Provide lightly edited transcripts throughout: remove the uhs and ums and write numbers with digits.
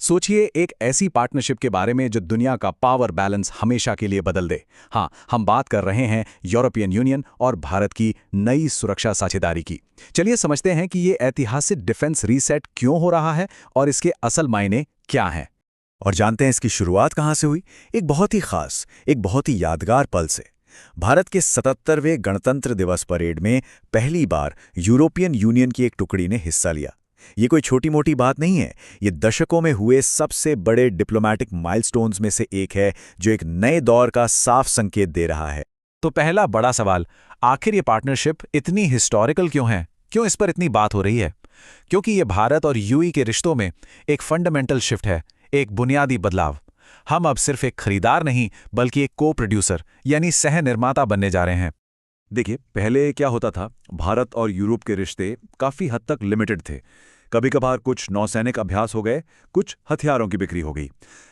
सोचिए एक ऐसी पार्टनरशिप के बारे में जो दुनिया का पावर बैलेंस हमेशा के लिए बदल दे। हाँ, हम बात कर रहे हैं यूरोपियन यूनियन और भारत की नई सुरक्षा साझेदारी की। चलिए समझते हैं कि ये ऐतिहासिक डिफेंस रीसेट क्यों हो रहा है और इसके असल मायने क्या हैं। और जानते हैं इसकी शुरुआत कहां से हुई? एक बहुत ही खास, एक बहुत ही यादगार पल से। भारत के 77वें गणतंत्र दिवस परेड में पहली बार यूरोपियन यूनियन की एक टुकड़ी ने हिस्सा लिया। ये कोई छोटी मोटी बात नहीं है, ये दशकों में हुए सबसे बड़े डिप्लोमैटिक माइलस्टोन्स में से एक है, जो एक नए दौर का साफ संकेत दे रहा है। तो पहला बड़ा सवाल, आखिर ये पार्टनरशिप इतनी हिस्टोरिकल क्यों है? क्यों इस पर इतनी बात हो रही है? क्योंकि ये भारत और यूएई के रिश्तों में एक फंडामेंटल शिफ्ट है, एक बुनियादी बदलाव। हम अब सिर्फ एक खरीदार नहीं, बल्कि एक को प्रोड्यूसर यानी सह निर्माता बनने जा रहे हैं। देखिए, पहले क्या होता था, भारत और यूरोप के रिश्ते काफी हद तक लिमिटेड थे। कभी कभार कुछ नौसैनिक अभ्यास हो गए, कुछ हथियारों की बिक्री हो गई,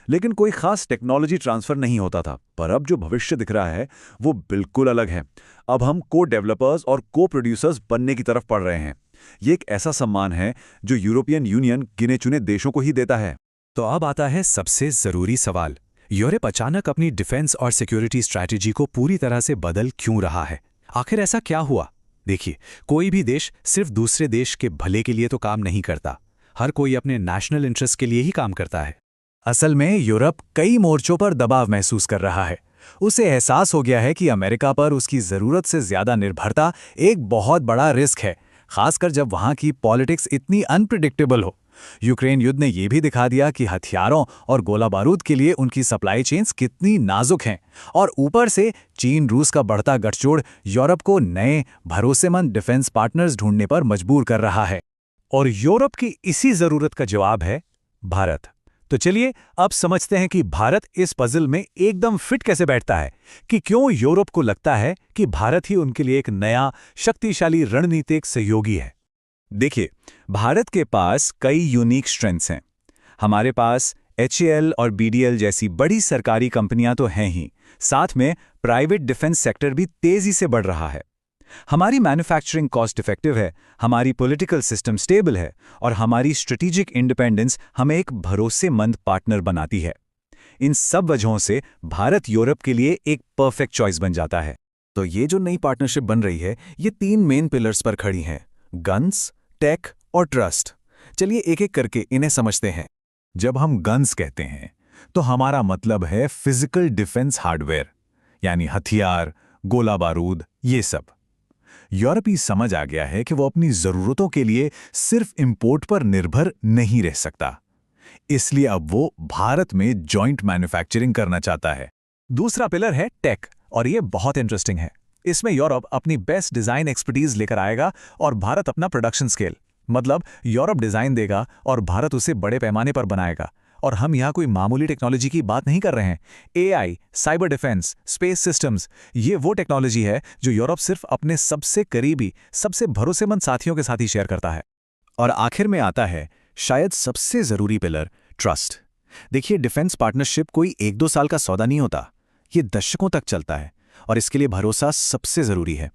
लेकिन कोई खास टेक्नोलॉजी ट्रांसफर नहीं होता था। पर अब जो भविष्य दिख रहा है वो बिल्कुल अलग है। अब हम को डेवलपर्स और को प्रोड्यूसर्स बनने की तरफ बढ़ रहे हैं। ये एक ऐसा सम्मान है जो यूरोपियन यूनियन गिने चुने देशों को ही देता है। तो अब आता है सबसे जरूरी सवाल, यूरोप अचानक अपनी डिफेंस और सिक्योरिटी स्ट्रैटेजी को पूरी तरह से बदल क्यों रहा है? आखिर ऐसा क्या हुआ? देखिए, कोई भी देश सिर्फ दूसरे देश के भले के लिए तो काम नहीं करता। हर कोई अपने नेशनल इंटरेस्ट के लिए ही काम करता है। असल में यूरोप कई मोर्चों पर दबाव महसूस कर रहा है। उसे एहसास हो गया है कि अमेरिका पर उसकी जरूरत से ज्यादा निर्भरता एक बहुत बड़ा रिस्क है, खासकर जब वहां की पॉलिटिक्स इतनी अनप्रिडिक्टेबल हो। यूक्रेन युद्ध ने यह भी दिखा दिया कि हथियारों और गोला बारूद के लिए उनकी सप्लाई चेन्स कितनी नाजुक हैं, और ऊपर से चीन रूस का बढ़ता गठजोड़ यूरोप को नए भरोसेमंद डिफेंस पार्टनर्स ढूंढने पर मजबूर कर रहा है। और यूरोप की इसी जरूरत का जवाब है भारत। तो चलिए अब समझते हैं कि भारत इस पजल में एकदम फिट कैसे बैठता है, कि क्यों यूरोप को लगता है कि भारत ही उनके लिए एक नया शक्तिशाली रणनीतिक सहयोगी है। देखिए, भारत के पास कई यूनिक स्ट्रेंथ्स हैं। हमारे पास HAL और BDL जैसी बड़ी सरकारी कंपनियां तो हैं ही, साथ में प्राइवेट डिफेंस सेक्टर भी तेजी से बढ़ रहा है। हमारी मैन्युफैक्चरिंग कॉस्ट इफेक्टिव है, हमारी पॉलिटिकल सिस्टम स्टेबल है, और हमारी स्ट्रेटेजिक इंडिपेंडेंस हमें एक भरोसेमंद पार्टनर बनाती है। इन सब वजहों से भारत यूरोप के लिए एक परफेक्ट चॉइस बन जाता है। तो ये जो नई पार्टनरशिप बन रही है, ये 3 मेन पिलर्स पर खड़ी हैं: गन्स, टेक और ट्रस्ट। चलिए एक एक करके इन्हें समझते हैं। जब हम गन्स कहते हैं तो हमारा मतलब है फिजिकल डिफेंस हार्डवेयर, यानी हथियार, गोला बारूद, ये सब। यूरोपी समझ आ गया है कि वो अपनी जरूरतों के लिए सिर्फ इंपोर्ट पर निर्भर नहीं रह सकता, इसलिए अब वो भारत में जॉइंट मैन्युफैक्चरिंग करना चाहता है। दूसरा पिलर है टेक, और ये बहुत इंटरेस्टिंग है। इसमें यूरोप अपनी बेस्ट डिजाइन एक्सपर्टीज लेकर आएगा और भारत अपना प्रोडक्शन स्केल। मतलब यूरोप डिजाइन देगा और भारत उसे बड़े पैमाने पर बनाएगा। और हम यहाँ कोई मामूली टेक्नोलॉजी की बात नहीं कर रहे हैं। AI, cyber defence, space systems, ये वो टेक्नोलॉजी है जो यूरोप सिर्फ अपने सबसे करीबी, सबसे भरोसेमंद साथियों के साथ ही शेयर करता है। और आखिर में आता है शायद सबसे जरूरी पिलर, ट्रस्ट। देखिए, डिफेंस पार्टनरशिप कोई 1-2 साल का सौदा नहीं होता, ये दशकों तक चलता है, और इसके लिए भरोसा सबसे जरूरी है।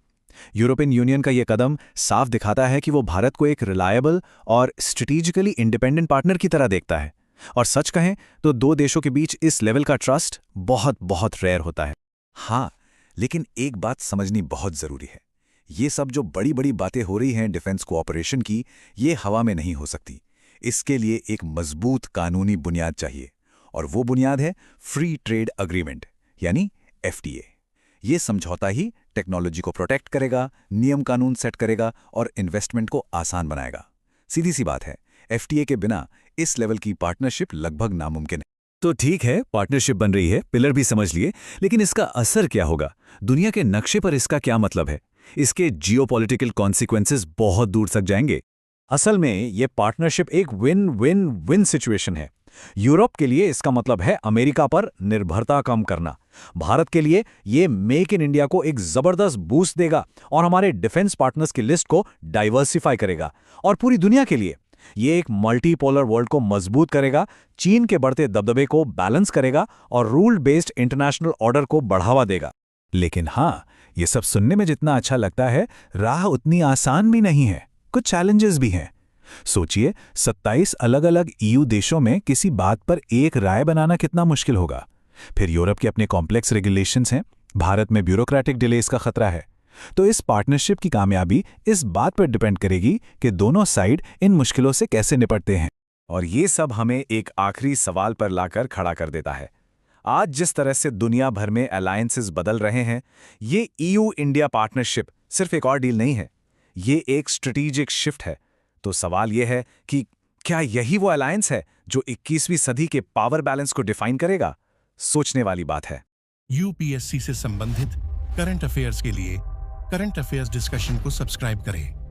यूरोपियन यूनियन का यह कदम साफ दिखाता है कि वो भारत को एक रिलायबल और स्ट्रेटेजिकली इंडिपेंडेंट पार्टनर की तरह देखता है। और सच कहें तो दो देशों के बीच इस लेवल का ट्रस्ट बहुत बहुत रेयर होता है। हाँ, लेकिन एक बात समझनी बहुत जरूरी है। ये सब जो बड़ी बड़ी बातें हो रही हैं डिफेंस कोऑपरेशन की, ये हवा में नहीं हो सकती। इसके लिए एक मजबूत कानूनी बुनियाद चाहिए, और वो बुनियाद है फ्री ट्रेड अग्रीमेंट, यानी FTA। ये समझौता ही टेक्नोलॉजी को प्रोटेक्ट करेगा, नियम कानून सेट करेगा और इन्वेस्टमेंट को आसान बनाएगा। सीधी सी बात है, FTA के बिना इस लेवल की पार्टनरशिप लगभग नामुमकिन है। तो ठीक है, पार्टनरशिप बन रही है, पिलर भी समझ लिए, लेकिन इसका असर क्या होगा? दुनिया के नक्शे पर इसका क्या मतलब है? इसके जियोपॉलिटिकल कॉन्सिक्वेंसेस बहुत दूर तक जाएंगे। असल में ये पार्टनरशिप एक विन विन विन सिचुएशन है। यूरोप के लिए इसका मतलब है अमेरिका पर निर्भरता कम करना। भारत के लिए ये मेक इन इंडिया को एक जबरदस्त बूस्ट देगा और हमारे डिफेंस पार्टनर्स की लिस्ट को डाइवर्सिफाई करेगा। और पूरी दुनिया के लिए ये एक मल्टीपोलर वर्ल्ड को मजबूत करेगा, चीन के बढ़ते दबदबे को बैलेंस करेगा और रूल बेस्ड इंटरनेशनल ऑर्डर को बढ़ावा देगा। लेकिन हाँ, ये सब सुनने में जितना अच्छा लगता है, राह उतनी आसान भी नहीं है। कुछ चैलेंजेस भी हैं। सोचिए 27 अलग-अलग ईयू देशों में किसी बात पर एक राय बनाना कितना मुश्किल होगा। फिर यूरोप के अपने कॉम्प्लेक्स रेगुलेशंस हैं, भारत में ब्यूरोक्रेटिक डिलेस का खतरा है। तो इस पार्टनरशिप की कामयाबी इस बात पर डिपेंड करेगी कि दोनों साइड इन मुश्किलों से कैसे निपटते हैं। और ये सब हमें एक आखिरी सवाल पर लाकर खड़ा कर देता है। आज जिस तरह से दुनिया भर में अलायंसेस बदल रहे हैं, ये ईयू इंडिया पार्टनरशिप सिर्फ एक और डील नहीं है, ये एक स्ट्रेटेजिक शिफ्ट है। तो सवाल ये है कि क्या यही वो अलायंस है जो 21वीं सदी के पावर बैलेंस को डिफाइन करेगा? सोचने वाली बात है। यूपीएससी से संबंधित करंट अफेयर्स के लिए करंट अफेयर्स डिस्कशन को सब्सक्राइब करें।